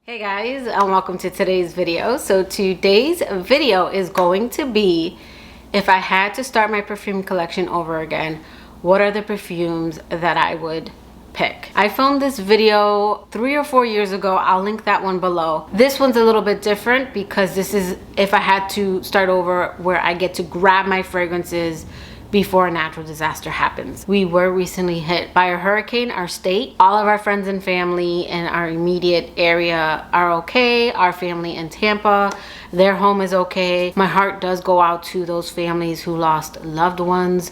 Hey guys, and welcome to today's video. So today's video is going to be, if I had to start my perfume collection over again, what are the perfumes that I would pick? I filmed this video 3 or 4 years ago. I'll link that one below. This one's a little bit different because this is if I had to start over, where I get to grab my fragrances before a natural disaster happens. We were recently hit by a hurricane, our state. All of our friends and family in our immediate area are okay. Our family in Tampa, their home is okay. My heart does go out to those families who lost loved ones,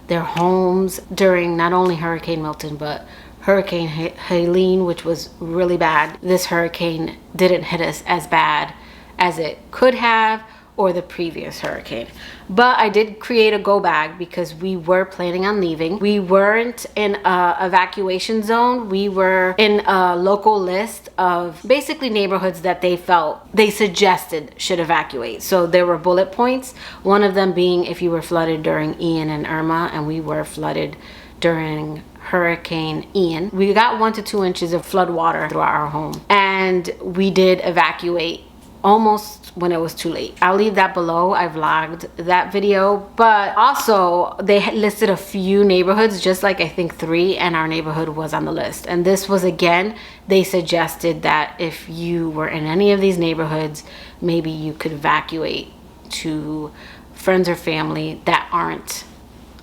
their homes during not only Hurricane Milton, but Hurricane Helene, which was really bad. This hurricane didn't hit us as bad as it could have, or the previous hurricane. But I did create a go bag because we were planning on leaving. We weren't in a evacuation zone. We were in a local list of basically neighborhoods that they suggested should evacuate. So there were bullet points, one of them being if you were flooded during Ian and Irma, and we were flooded during Hurricane Ian. We got 1 to 2 inches of flood water throughout our home, and we did evacuate almost when it was too late. I'll leave that below. I vlogged that video, but also they had listed a few neighborhoods, just like I think 3, and our neighborhood was on the list. And this was, again, they suggested that if you were in any of these neighborhoods, maybe you could evacuate to friends or family that aren't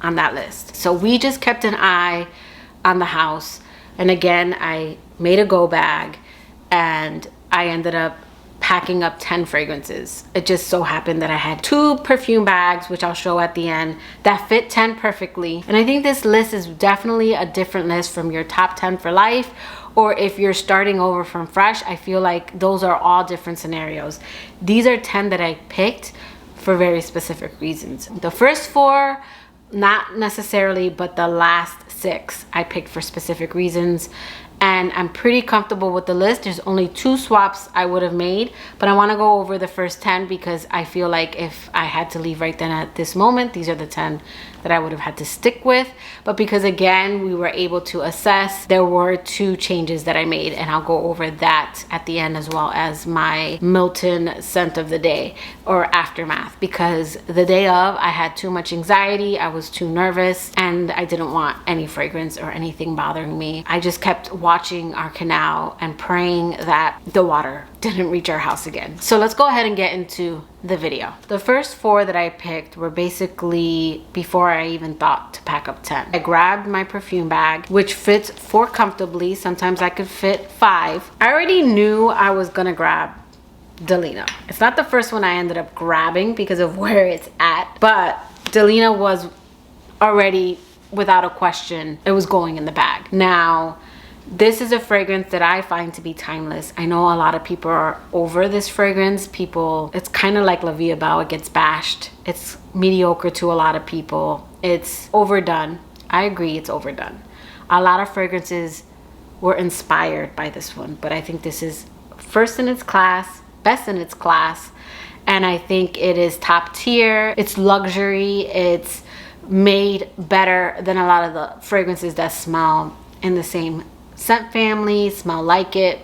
on that list. So we just kept an eye on the house. And again, I made a go bag and I ended up packing up 10 fragrances. It just so happened that I had 2 perfume bags, which I'll show at the end, that fit 10 perfectly. And I think this list is definitely a different list from your top 10 for life, or if you're starting over from fresh. I feel like those are all different scenarios. These are 10 that I picked for very specific reasons. The first 4, not necessarily, but the last 6 I picked for specific reasons. And I'm pretty comfortable with the list. There's only 2 swaps I would have made, but I want to go over the first 10 because I feel like if I had to leave right then at this moment, these are the 10 that I would have had to stick with. But because again, we were able to assess, there were 2 changes that I made, and I'll go over that at the end, as well as my Milton scent of the day or aftermath, because the day of I had too much anxiety, I was too nervous, and I didn't want any fragrance or anything bothering me. I just kept watching our canal and praying that the water didn't reach our house again. So let's go ahead and get into the video. The first 4 that I picked were basically before I even thought to pack up 10. I grabbed my perfume bag, which fits 4 comfortably. Sometimes I could fit 5. I already knew I was gonna grab Delina. It's not the first one I ended up grabbing because of where it's at, but Delina was already, without a question, it was going in the bag. Now, this is a fragrance that I find to be timeless. I know a lot of people are over this fragrance. It's kind of like La Vie Belle. It gets bashed. It's mediocre to a lot of people. It's overdone. I agree, it's overdone. A lot of fragrances were inspired by this one, but I think this is first in its class, best in its class, and I think it is top tier. It's luxury. It's made better than a lot of the fragrances that smell in the same scent family, smell like it,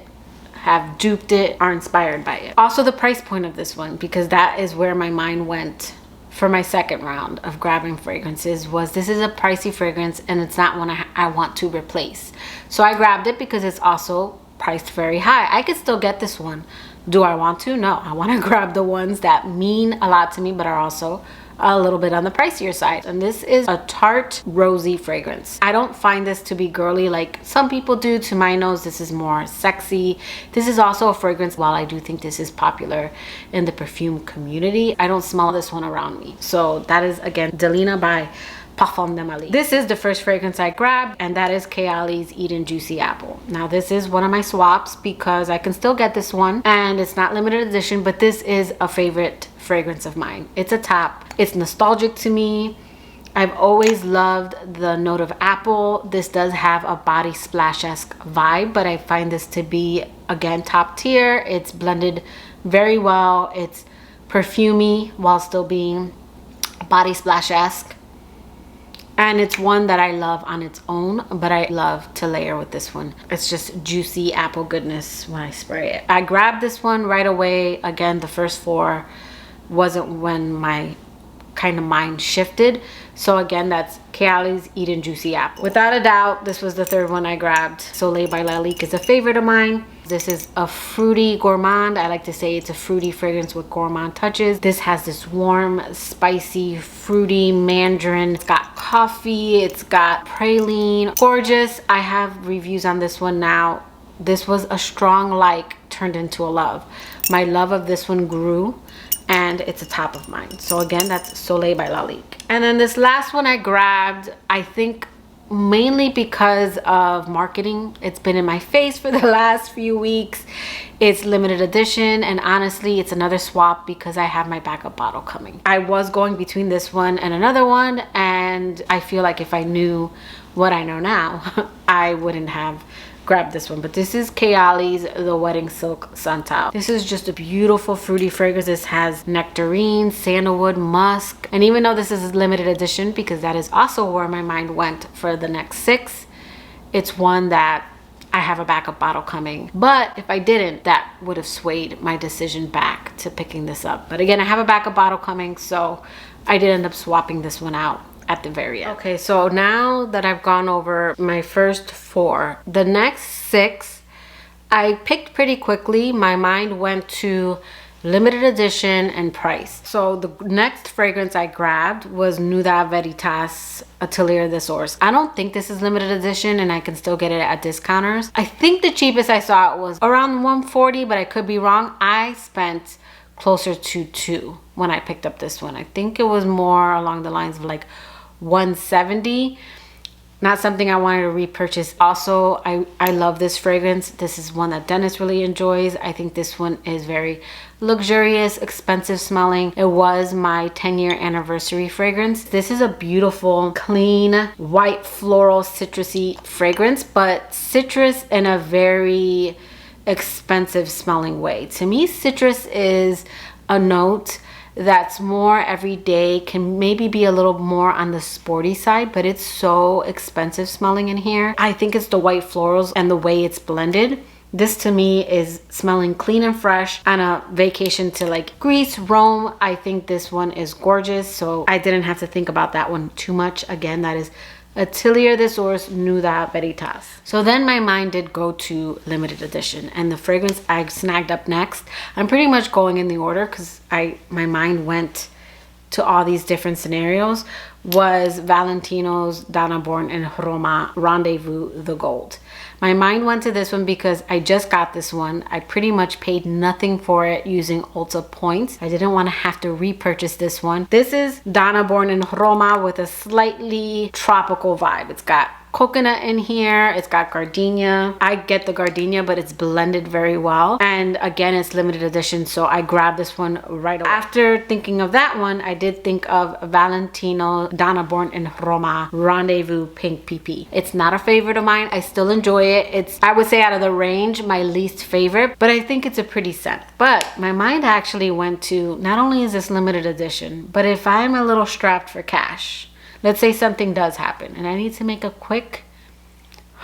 have duped it, are inspired by it. Also the price point of this one, because that is where my mind went for my second round of grabbing fragrances, was this is a pricey fragrance and it's not one I want to replace. So I grabbed it because it's also priced very high. I could still get this one. Do I want to? No, I want to grab the ones that mean a lot to me but are also a little bit on the pricier side. And this is a tart rosy fragrance. I don't find this to be girly like some people do. To my nose, this is more sexy. This is also a fragrance, while I do think this is popular in the perfume community, I don't smell this one around me. So that is, again, Delina by Parfum de Mali. This is the first fragrance I grabbed, and that is Kayali's Eden Juicy Apple. Now this is one of my swaps because I can still get this one and it's not limited edition, but this is a favorite fragrance of mine. It's a top. It's nostalgic to me. I've always loved the note of apple. This does have a body splash-esque vibe, but I find this to be, again, top tier. It's blended very well. It's perfumey while still being body splash-esque. And it's one that I love on its own, but I love to layer with this one. It's just juicy apple goodness when I spray it. I grabbed this one right away. Again, the first 4 wasn't when my kind of mind shifted. So again, that's Kayali's Eden Juicy Apple. Without a doubt, this was the 3rd one I grabbed. Soleil by Lalique is a favorite of mine. This is a fruity gourmand. I like to say it's a fruity fragrance with gourmand touches. This has this warm, spicy, fruity mandarin. It's got coffee, it's got praline. Gorgeous. I have reviews on this one now. This was a strong like turned into a love. My love of this one grew, and it's a top of mine. So again, that's Soleil by Lalique. And then this last one I grabbed, I think mainly because of marketing. It's been in my face for the last few weeks. It's limited edition, and honestly, it's another swap because I have my backup bottle coming. I was going between this one and another one, and I feel like if I knew what I know now, I wouldn't have grabbed this one. But this is Kayali's The Wedding Silk Santal. This is just a beautiful fruity fragrance. This has nectarine, sandalwood, musk, and even though this is limited edition, because that is also where my mind went for the next 6, it's one that I have a backup bottle coming. But if I didn't, that would have swayed my decision back to picking this up. But again, I have a backup bottle coming, so I did end up swapping this one out at the very end. Okay, so now that I've gone over my first 4, the next 6 I picked pretty quickly. My mind went to limited edition and price. So the next fragrance I grabbed was Nuda Veritas Atelier des Ors. I don't think this is limited edition, and I can still get it at discounters. I think the cheapest I saw it was around 140, but I could be wrong. I spent closer to 2 when I picked up this one. I think it was more along the lines of like 170. Not something I wanted to repurchase. Also, I love this fragrance. This is one that Dennis really enjoys. I think this one is very luxurious, expensive smelling. It was my 10-year anniversary fragrance. This is a beautiful, clean, white floral citrusy fragrance, but citrus in a very expensive smelling way. To me, citrus is a note that's more everyday, can maybe be a little more on the sporty side, but it's so expensive smelling in here. I think it's the white florals and the way it's blended. This to me is smelling clean and fresh on a vacation to like Greece, Rome. I think this one is gorgeous, so I didn't have to think about that one too much. Again, that is Atelier des Ors Nuda Veritas. So then my mind did go to limited edition, and the fragrance I snagged up next, I'm pretty much going in the order because my mind went to all these different scenarios, was Valentino's Donna Born in Roma Rendezvous the Gold. My mind went to this one because I just got this one. I pretty much paid nothing for it using Ulta points. I didn't want to have to repurchase this one. This is Donna Born in Roma with a slightly tropical vibe. It's got coconut in here, it's got gardenia. I get the gardenia, but it's blended very well, and again, it's limited edition, so I grabbed this one right away. After thinking of that one, I did think of Valentino Donna Born in Roma Rendezvous Pink PP. It's not a favorite of mine. I still enjoy it. It's, I would say, out of the range, my least favorite, but I think it's a pretty scent. But my mind actually went to, not only is this limited edition, but if I'm a little strapped for cash, let's say something does happen and I need to make a quick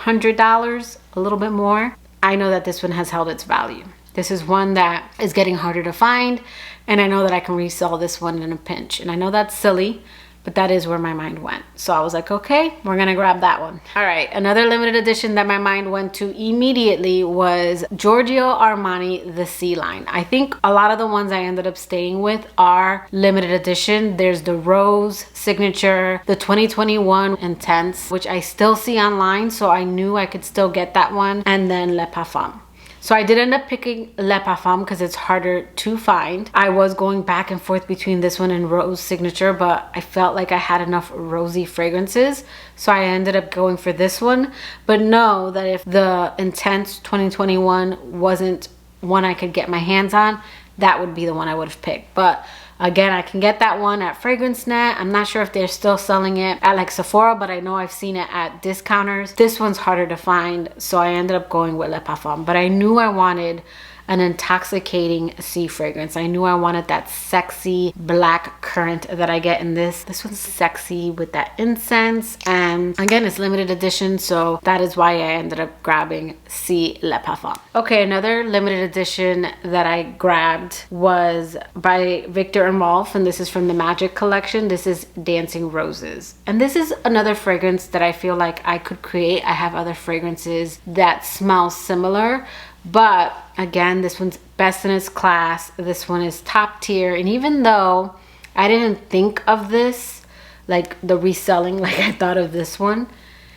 $100, a little bit more, I know that this one has held its value. This is one that is getting harder to find, and I know that I can resell this one in a pinch. And I know that's silly, but that is where my mind went. So I was like, okay, we're gonna grab that one. All right, another limited edition that my mind went to immediately was Giorgio Armani The Sea Line. I think a lot of the ones I ended up staying with are limited edition. There's the Rose Signature, the 2021 Intense, which I still see online, so I knew I could still get that one, and then Le Parfum. So I did end up picking Le Parfum because it's harder to find. I was going back and forth between this one and Rose Signature, but I felt like I had enough rosy fragrances, so I ended up going for this one. But know that if the Intense 2021 wasn't one I could get my hands on, that would be the one I would have picked. But again, I can get that one at FragranceNet. I'm not sure if they're still selling it at like Sephora, but I know I've seen it at discounters. This one's harder to find, so I ended up going with Le Parfum. But I knew I wanted an intoxicating sea fragrance. I knew I wanted that sexy black currant that I get in this. This one's sexy with that incense, and again, it's limited edition, so that is why I ended up grabbing Si Le Parfum. Okay, another limited edition that I grabbed was by Viktor and Rolf, and this is from the Magic collection. This is Dancing Roses, and this is another fragrance that I feel like I could create. I have other fragrances that smell similar, but again, this one's best in its class. This one is top tier, and even though I didn't think of this, like the reselling, like I thought of this one,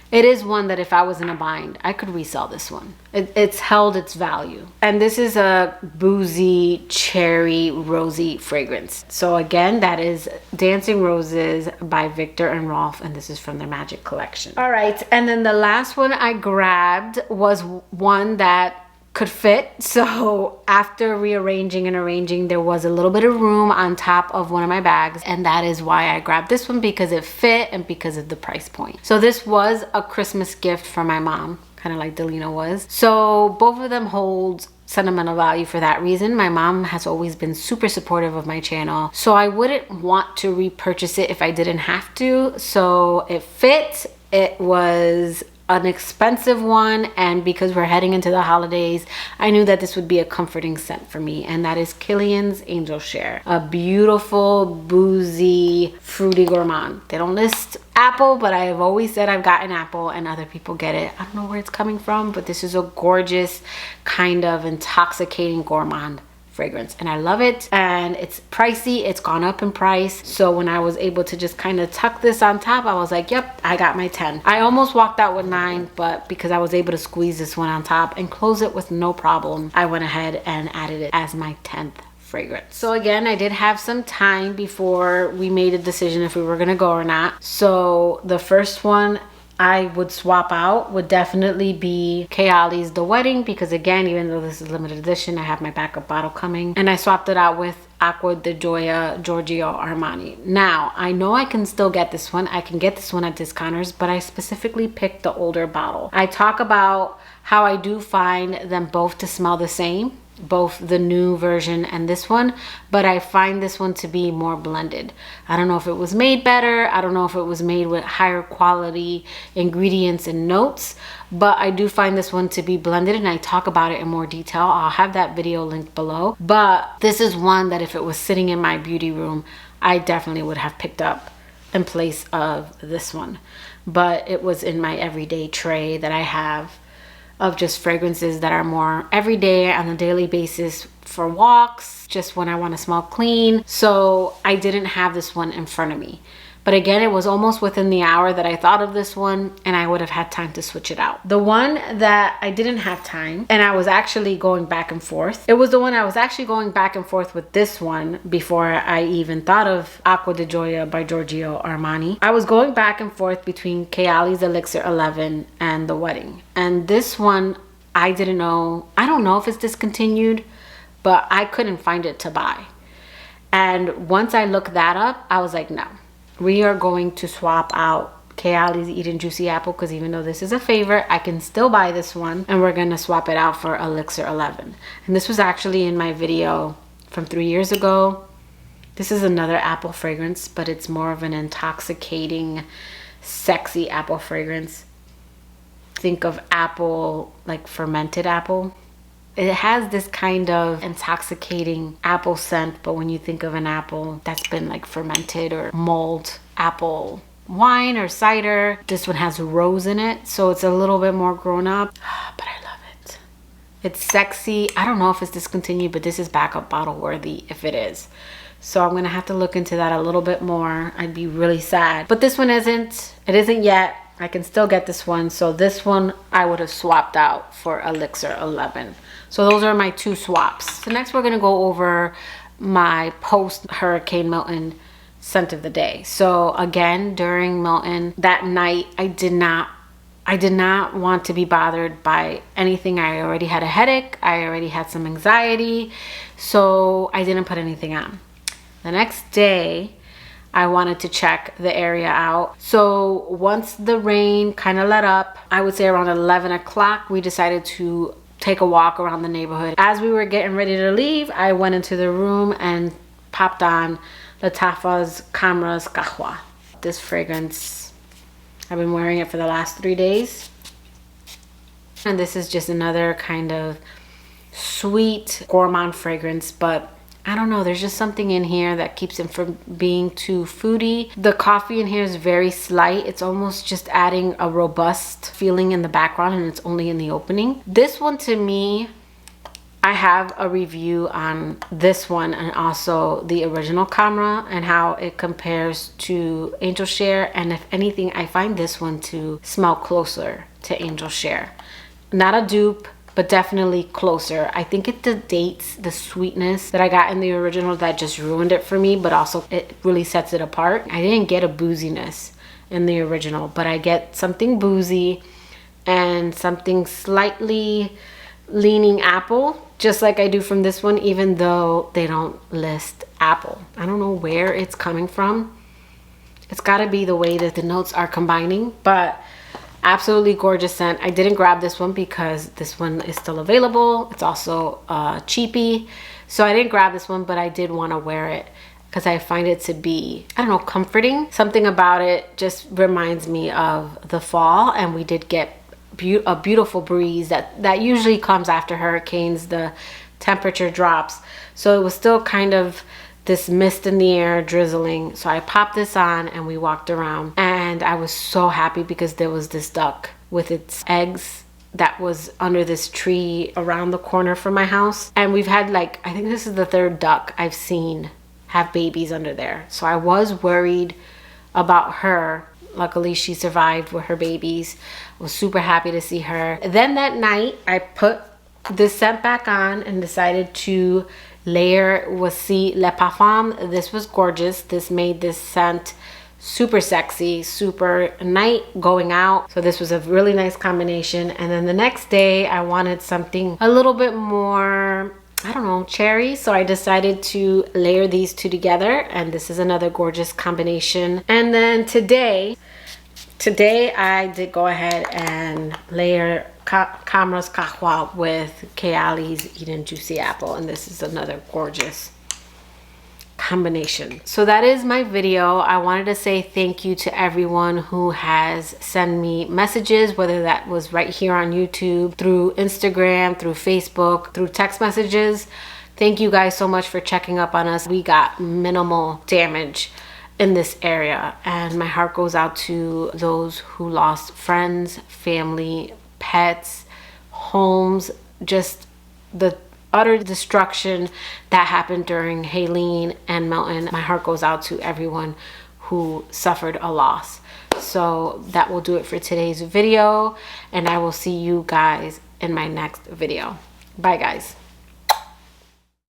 it is one that if I was in a bind, I could resell this one. It's held its value. And this is a boozy, cherry, rosy fragrance. So again, that is Dancing Roses by Viktor and Rolf, and this is from their Magic collection. All right, and then the last one I grabbed was one that could fit. So after rearranging and arranging, there was a little bit of room on top of one of my bags, and that is why I grabbed this one, because it fit and because of the price point. So this was a Christmas gift for my mom, kind of like Delina was. So both of them hold sentimental value for that reason. My mom has always been super supportive of my channel, so I wouldn't want to repurchase it if I didn't have to. So it fit. It was an expensive one, and because we're heading into the holidays, I knew that this would be a comforting scent for me, and that is Kilian's Angel Share, a beautiful, boozy, fruity gourmand. They don't list apple, but I have always said I've gotten apple and other people get it. I don't know where it's coming from, but this is a gorgeous kind of intoxicating gourmand fragrance, and I love it. And it's pricey, it's gone up in price, so when I was able to just kind of tuck this on top, I was like, yep, I got my 10. I almost walked out with 9, but because I was able to squeeze this one on top and close it with no problem, I went ahead and added it as my 10th fragrance. So again, I did have some time before we made a decision if we were gonna go or not. So the first one I would swap out would definitely be Kayali's The Wedding, because again, even though this is limited edition, I have my backup bottle coming, and I swapped it out with Acqua di Gioia Giorgio Armani. Now, I know I can still get this one. I can get this one at discounters, but I specifically picked the older bottle. I talk about how I do find them both to smell the same, both the new version and this one, but I find this one to be more blended. I don't know if it was made better, I don't know if it was made with higher quality ingredients and notes, but I do find this one to be blended, and I talk about it in more detail. I'll have that video linked below. But this is one that if it was sitting in my beauty room, I definitely would have picked up in place of this one. But it was in my everyday tray that I have of just fragrances that are more everyday on a daily basis for walks, just when I want to smell clean. So I didn't have this one in front of me. But again, it was almost within the hour that I thought of this one, and I would have had time to switch it out. The one that I didn't have time, and I was actually going back and forth, it was the one I was actually going back and forth with this one before I even thought of Acqua di Gioia by Giorgio Armani. I was going back and forth between Kayali's Elixir 11 and The Wedding. And this one, I didn't know, I don't know if it's discontinued, but I couldn't find it to buy. And once I looked that up, I was like, no. We are going to swap out Kayali's Eat and Juicy Apple, because even though this is a favorite, I can still buy this one, and we're going to swap it out for Elixir 11. And this was actually in my video from 3 years ago. This is another apple fragrance, but it's more of an intoxicating, sexy apple fragrance. Think of apple, like fermented apple. It has this kind of intoxicating apple scent, but when you think of an apple that's been like fermented or mulled apple wine or cider, this one has rose in it, so it's a little bit more grown up, but I love it. It's sexy. I don't know if it's discontinued, but this is backup bottle worthy if it is. So I'm gonna have to look into that a little bit more. I'd be really sad. But this one isn't. It isn't yet. I can still get this one. So this one I would have swapped out for Elixir 11. So those are my 2 swaps. So next we're gonna go over my post Hurricane Milton scent of the day. So again, during Milton that night, I did not want to be bothered by anything. I already had a headache. I already had some anxiety. So I didn't put anything on. The next day, I wanted to check the area out. So once the rain kind of let up, I would say around 11 o'clock, we decided to take a walk around the neighborhood. As we were getting ready to leave, I went into the room and popped on Lattafa's Camera's Kahwa. This fragrance, I've been wearing it for the last 3 days. And this is just another kind of sweet gourmand fragrance, but I don't know, there's just something in here that keeps it from being too foody. The coffee in here is very slight. It's almost just adding a robust feeling in the background, and it's only in the opening. This one, to me, I have a review on this one and also the original Camera and how it compares to Angel Share. And if anything, I find this one to smell closer to Angel Share. Not a dupe, but definitely closer. I think it dates the sweetness that I got in the original that just ruined it for me, but also it really sets it apart. I didn't get a booziness in the original, but I get something boozy and something slightly leaning apple, just like I do from this one, even though they don't list apple. I don't know where it's coming from. It's gotta be the way that the notes are combining, but absolutely gorgeous scent. I didn't grab this one because this one is still available. It's also cheapy, so I didn't grab this one, but I did want to wear it because I find it to be, I don't know, comforting. Something about it just reminds me of the fall, and we did get a beautiful breeze that usually comes after hurricanes. The temperature drops, so it was still kind of this mist in the air, drizzling. So I popped this on and we walked around, and I was so happy because there was this duck with its eggs that was under this tree around the corner from my house. And we've had, like, I think this is the 3rd duck I've seen have babies under there. So I was worried about her. Luckily she survived with her babies. I was super happy to see her. Then that night I put this scent back on and decided to layer Voici le Parfum. This was gorgeous. This made this scent super sexy, super night going out. So this was a really nice combination. And then the next day I wanted something a little bit more, I don't know, cherry. So I decided to layer these two together, and this is another gorgeous combination. And then today I did go ahead and layer Camera's Kahwa with Kayali's Eden Juicy Apple, and this is another gorgeous combination. So that is my video. I wanted to say thank you to everyone who has sent me messages, whether that was right here on YouTube, through Instagram, through Facebook, through text messages. Thank you guys so much for checking up on us. We got minimal damage in this area, and my heart goes out to those who lost friends, family, pets, homes, just the utter destruction that happened during Hurricane and Milton. My heart goes out to everyone who suffered a loss. So that will do it for today's video, and I will see you guys in my next video. Bye guys.